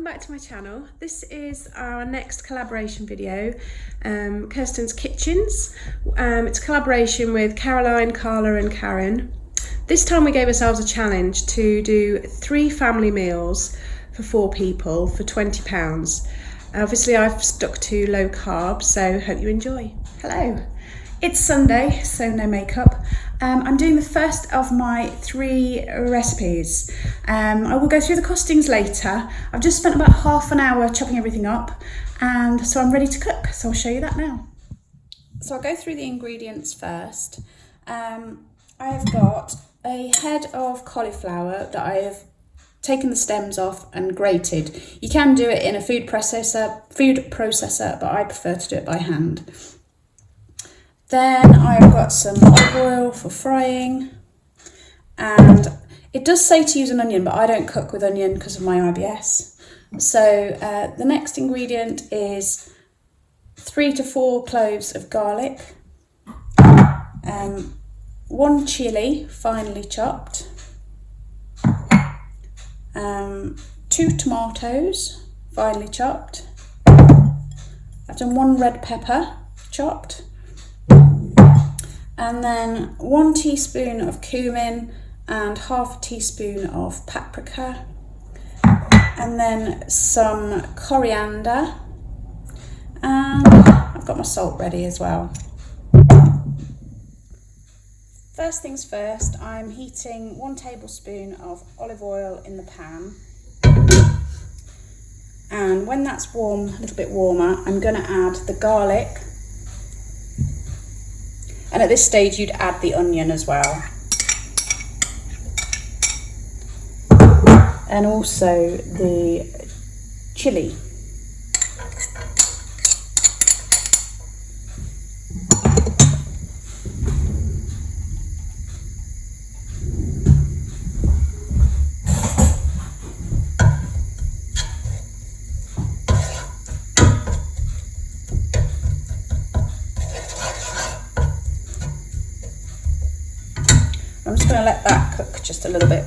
welcome back to my channel. This is our next collaboration video, Kirsten's Kitchens. It's a collaboration with Caroline, Carla and Karin. This time we gave ourselves a challenge to do 3 family meals for 4 people for £20. Obviously I've stuck to low carb, so hope you enjoy. Hello. It's Sunday, so no makeup. I'm doing the first of my 3 recipes. I will go through the costings later. I've just spent about half an hour chopping everything up, and so I'm ready to cook, so I'll show you that now. So I'll go through the ingredients first. I have got a head of cauliflower that I have taken the stems off and grated. You can do it in a food processor, but I prefer to do it by hand. Then I've got some olive oil for frying, and it does say to use an onion, but I don't cook with onion because of my IBS. So the next ingredient is 3 to 4 cloves of garlic, 1 chilli finely chopped, 2 tomatoes finely chopped. I've done 1 red pepper chopped, and then 1 teaspoon of cumin and half a teaspoon of paprika, and then some coriander, and I've got my salt ready as well. First things first, I'm heating 1 tablespoon of olive oil in the pan, and when that's warm, a little bit warmer, I'm going to add the garlic. And at this stage, you'd add the onion as well. And also the chilli. I'm just going to let that cook just a little bit.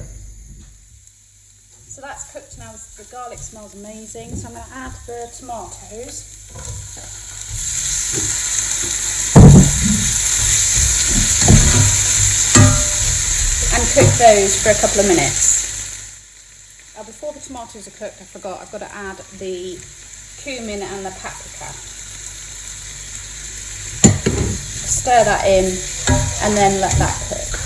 So that's cooked now. The garlic smells amazing. So I'm going to add the tomatoes. And cook those for a couple of minutes. Before the tomatoes are cooked, I forgot, I've got to add the cumin and the paprika. Stir that in and then let that cook.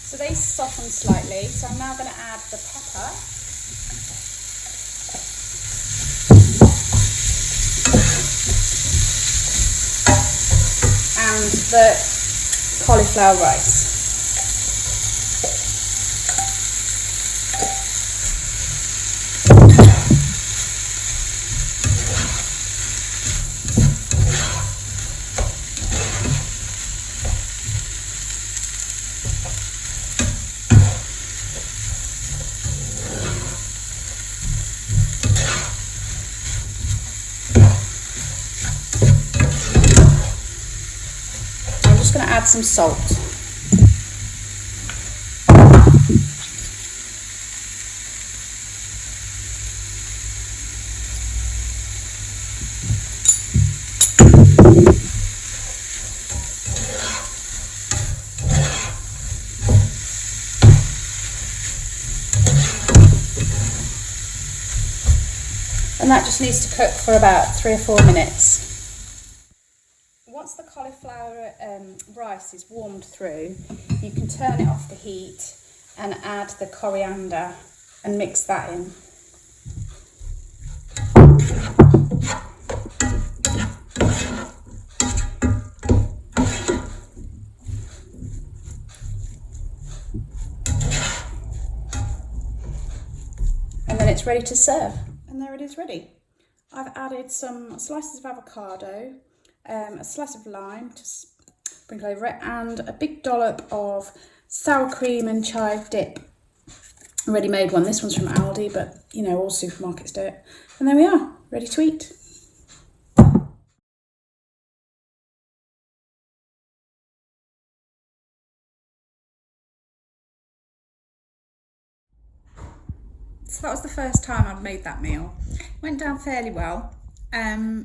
So they soften slightly, so I'm now going to add the pepper. And the cauliflower rice. Going to add some salt. And that just needs to cook for about 3 or 4 minutes. Once the cauliflower rice is warmed through, you can turn it off the heat and add the coriander and mix that in. And then it's ready to serve. And there it is ready. I've added some slices of avocado, a slice of lime to sprinkle over it, and a big dollop of sour cream and chive dip. A ready-made one. This one's from Aldi, but you know, all supermarkets do it. And there we are, ready to eat. So that was the first time I'd made that meal. Went down fairly well. The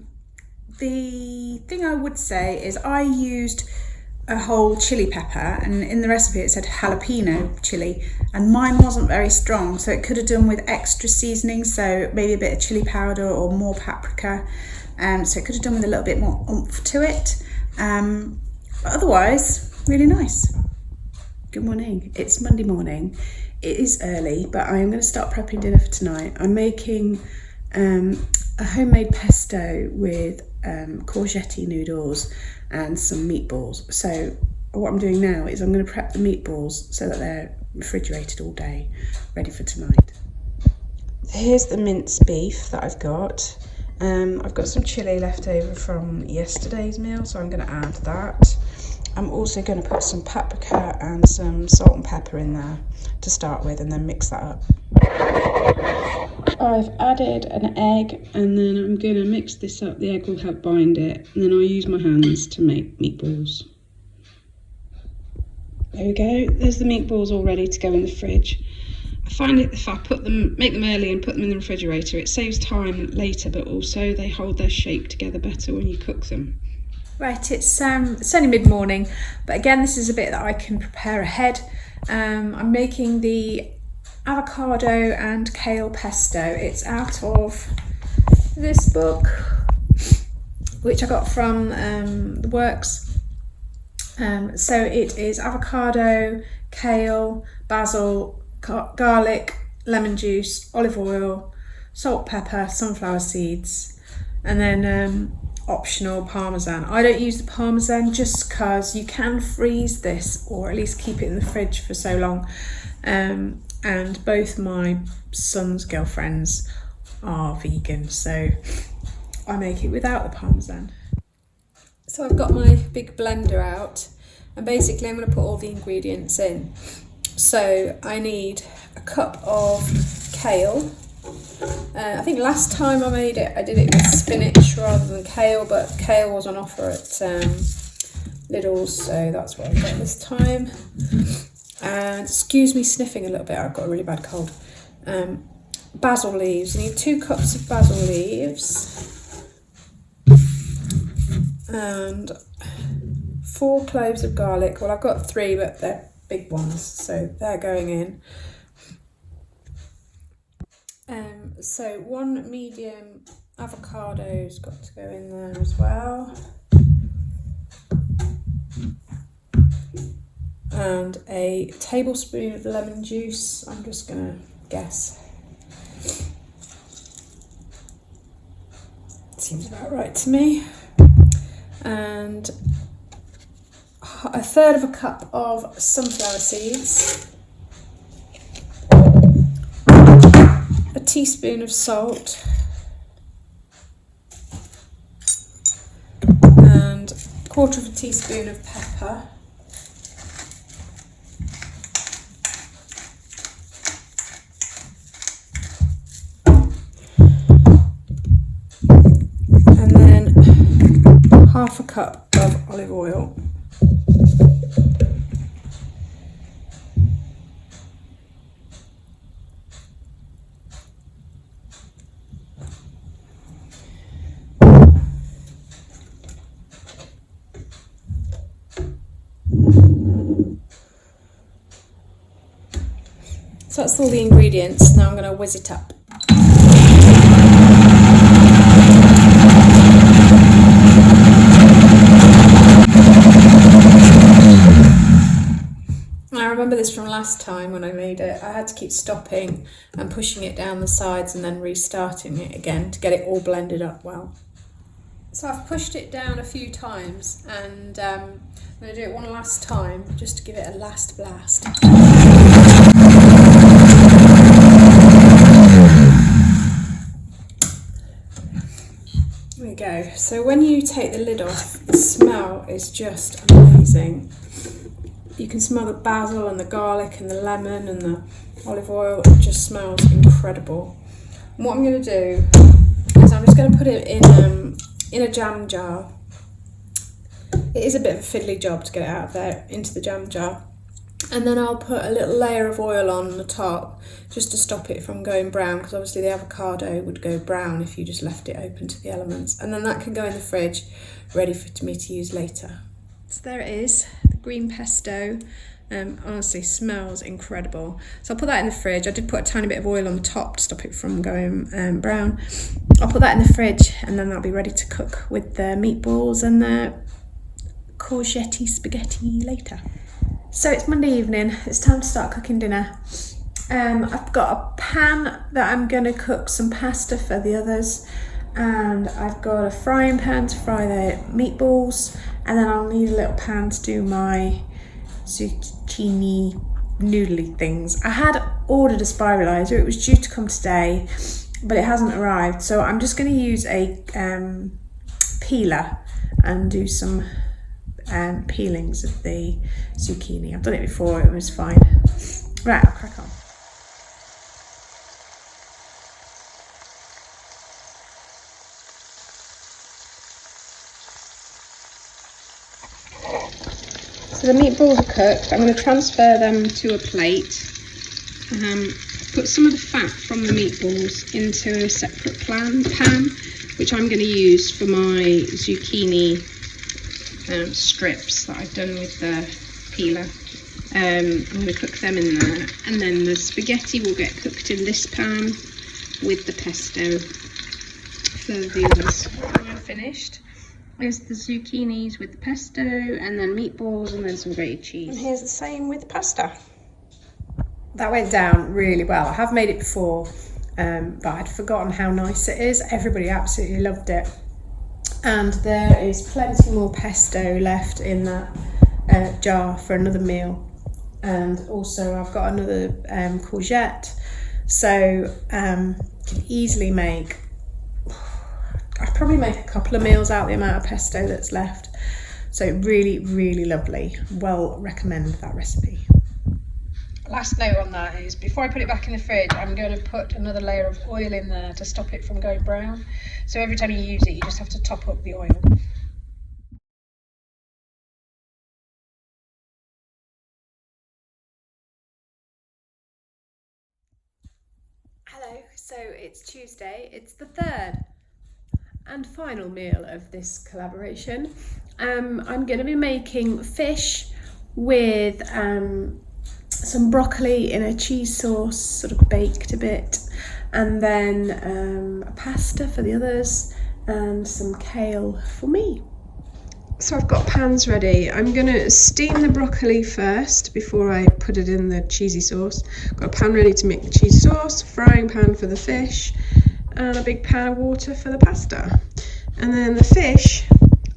thing I would say is I used a whole chili pepper, and in the recipe it said jalapeno chili, and mine wasn't very strong, so it could have done with extra seasoning, so maybe a bit of chili powder or more paprika, so it could have done with a little bit more oomph to it, but otherwise really nice. Good morning, it's Monday morning. It is early, but I am going to start prepping dinner for tonight. I'm making a homemade pesto with courgette noodles and some meatballs. So what I'm doing now is I'm going to prep the meatballs so that they're refrigerated all day, ready for tonight. Here's the minced beef that I've got. I've got some chilli left over from yesterday's meal, so I'm going to add that. I'm also going to put some paprika and some salt and pepper in there to start with, and then mix that up. I've added an egg, and then I'm going to mix this up. The egg will help bind it, and then I'll use my hands to make meatballs. There we go. There's the meatballs all ready to go in the fridge. I find it if I make them early and put them in the refrigerator, it saves time later, but also they hold their shape together better when you cook them. Right, it's only mid-morning, but again, this is a bit that I can prepare ahead. I'm making the avocado and kale pesto. It's out of this book, which I got from The Works. So it is avocado, kale, basil, garlic, lemon juice, olive oil, salt, pepper, sunflower seeds, and then optional parmesan. I don't use the parmesan just because you can freeze this, or at least keep it in the fridge for so long, and both my son's girlfriends are vegan, so I make it without the parmesan. So I've got my big blender out, and basically I'm going to put all the ingredients in. So I need a cup of kale. I think last time I made it, I did it with spinach rather than kale, but kale was on offer at Lidl's, so that's what I got this time. And excuse me sniffing a little bit, I've got a really bad cold. Basil leaves, you need 2 cups of basil leaves, and 4 cloves of garlic. Well, I've got 3, but they're big ones, so they're going in. So 1 medium avocado's got to go in there as well, and a tablespoon of lemon juice. I'm just gonna guess. Seems about right to me. And a third of a cup of sunflower seeds, a teaspoon of salt, and a quarter of a teaspoon of pepper, and then half a cup of olive oil. So that's all the ingredients. Now I'm going to whiz it up. I remember this from last time when I made it. I had to keep stopping and pushing it down the sides and then restarting it again to get it all blended up well. So I've pushed it down a few times, and I'm going to do it one last time just to give it a last blast. There we go. So when you take the lid off, the smell is just amazing. You can smell the basil and the garlic and the lemon and the olive oil. It just smells incredible. And what I'm going to do is I'm just going to put it in a jam jar. It is a bit of a fiddly job to get it out of there into the jam jar. And then I'll put a little layer of oil on the top just to stop it from going brown, because obviously the avocado would go brown if you just left it open to the elements. And then that can go in the fridge, ready for me to use later. So there it is, the green pesto. Honestly smells incredible. So I'll put that in the fridge. I did put a tiny bit of oil on the top to stop it from going brown. I'll put that in the fridge, and then that'll be ready to cook with the meatballs and the courgette spaghetti later. So it's Monday evening, it's time to start cooking dinner. I've got a pan that I'm going to cook some pasta for the others, and I've got a frying pan to fry the meatballs, and then I'll need a little pan to do my zucchini noodly things. I had ordered a spiralizer, it was due to come today, but it hasn't arrived, so I'm just going to use a peeler and do some peelings of the zucchini. I've done it before, it was fine. Right, I'll crack on. So the meatballs are cooked. I'm going to transfer them to a plate. Put some of the fat from the meatballs into a separate pan, which I'm going to use for my zucchini strips that I've done with the peeler. I'm going to cook them in there, and then the spaghetti will get cooked in this pan with the pesto for the others. I'm finished. There's the zucchinis with the pesto, and then meatballs, and then some grated cheese. And here's the same with the pasta. That went down really well. I have made it before, but I'd forgotten how nice it is. Everybody absolutely loved it. And there is plenty more pesto left in that jar for another meal. And also I've got another courgette. So can easily make, I'd probably make a couple of meals out the amount of pesto that's left. So really, really lovely. Well recommend that recipe. Last note on that is, before I put it back in the fridge, I'm going to put another layer of oil in there to stop it from going brown. So every time you use it, you just have to top up the oil. Hello, so it's Tuesday, it's the third and final meal of this collaboration. I'm going to be making fish with some broccoli in a cheese sauce, sort of baked a bit, and then a pasta for the others and some kale for me. So I've got pans ready. I'm going to steam the broccoli first before I put it in the cheesy sauce. Got a pan ready to make the cheese sauce, frying pan for the fish, and a big pan of water for the pasta. And then the fish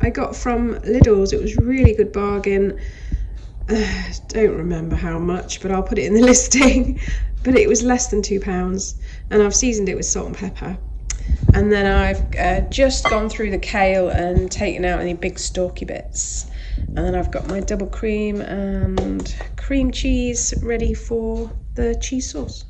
I got from Lidl's. It was a really good bargain. Don't remember how much, but I'll put it in the listing. But it was less than £2, and I've seasoned it with salt and pepper. And then I've just gone through the kale and taken out any big stalky bits. And then I've got my double cream and cream cheese ready for the cheese sauce.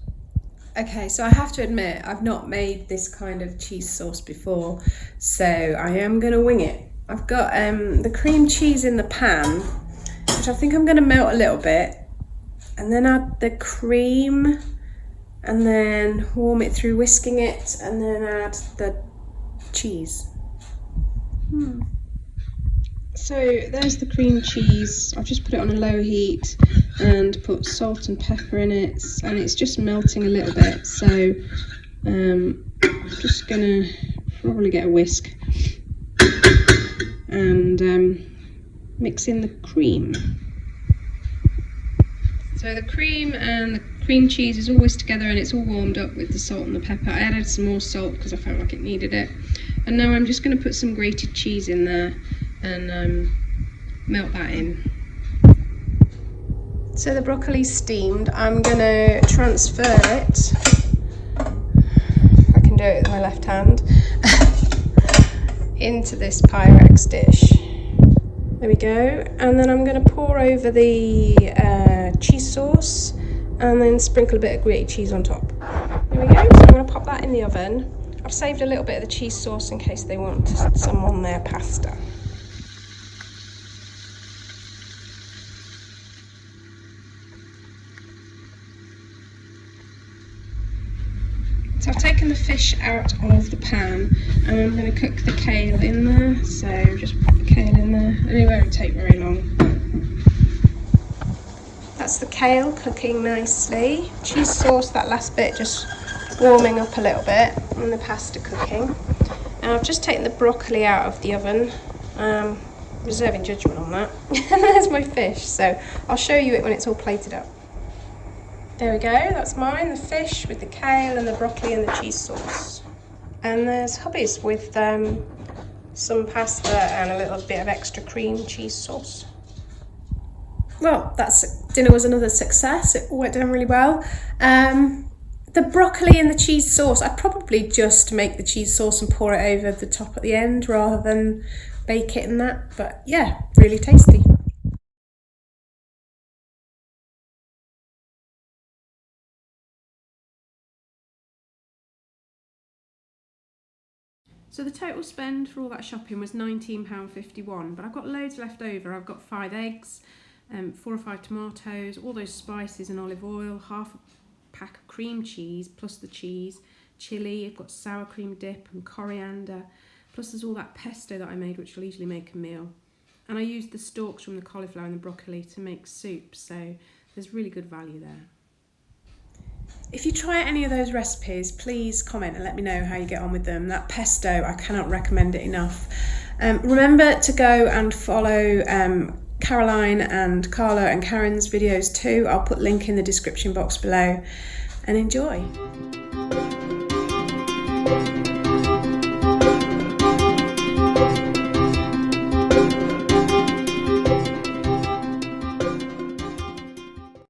Okay, so I have to admit, I've not made this kind of cheese sauce before, so I am going to wing it. I've got the cream cheese in the pan, which I think I'm going to melt a little bit, and then add the cream, and then warm it through whisking it, and then add the cheese. So there's the cream cheese. I've just put it on a low heat and put salt and pepper in it, and it's just melting a little bit. So I'm just gonna probably get a whisk and mix in the cream. So the cream and the cream cheese is all whisked together, and it's all warmed up with the salt and the pepper. I added some more salt because I felt like it needed it. And now I'm just going to put some grated cheese in there and melt that in. So the broccoli's steamed. I'm going to transfer it, if I can do it with my left hand, into this Pyrex dish. There we go. And then I'm going to pour over the cheese sauce and then sprinkle a bit of grated cheese on top. There we go. So I'm going to pop that in the oven. I've saved a little bit of the cheese sauce in case they want some on their pasta. fish out of the pan, and I'm going to cook the kale in there. So just put the kale in there, and it won't take very long. That's the kale cooking nicely. Cheese sauce, that last bit just warming up a little bit, and the pasta cooking. And I've just taken the broccoli out of the oven, reserving judgment on that. And there's my fish, so I'll show you it when it's all plated up. There we go, that's mine, the fish with the kale and the broccoli and the cheese sauce. And there's hubby's with some pasta and a little bit of extra cream cheese sauce. Well, dinner was another success. It went down really well. The broccoli and the cheese sauce, I'd probably just make the cheese sauce and pour it over the top at the end rather than bake it in that. But yeah, really tasty. So the total spend for all that shopping was £19.51, but I've got loads left over. I've got 5 eggs, 4 or 5 tomatoes, all those spices and olive oil, half a pack of cream cheese, plus the cheese, chilli, I've got sour cream dip and coriander, plus there's all that pesto that I made, which will easily make a meal. And I used the stalks from the cauliflower and the broccoli to make soup, so there's really good value there. If you try any of those recipes, please comment and let me know how you get on with them. That pesto, I cannot recommend it enough. Remember to go and follow Caroline and Carla and Karin's videos too. I'll put link in the description box below, and enjoy.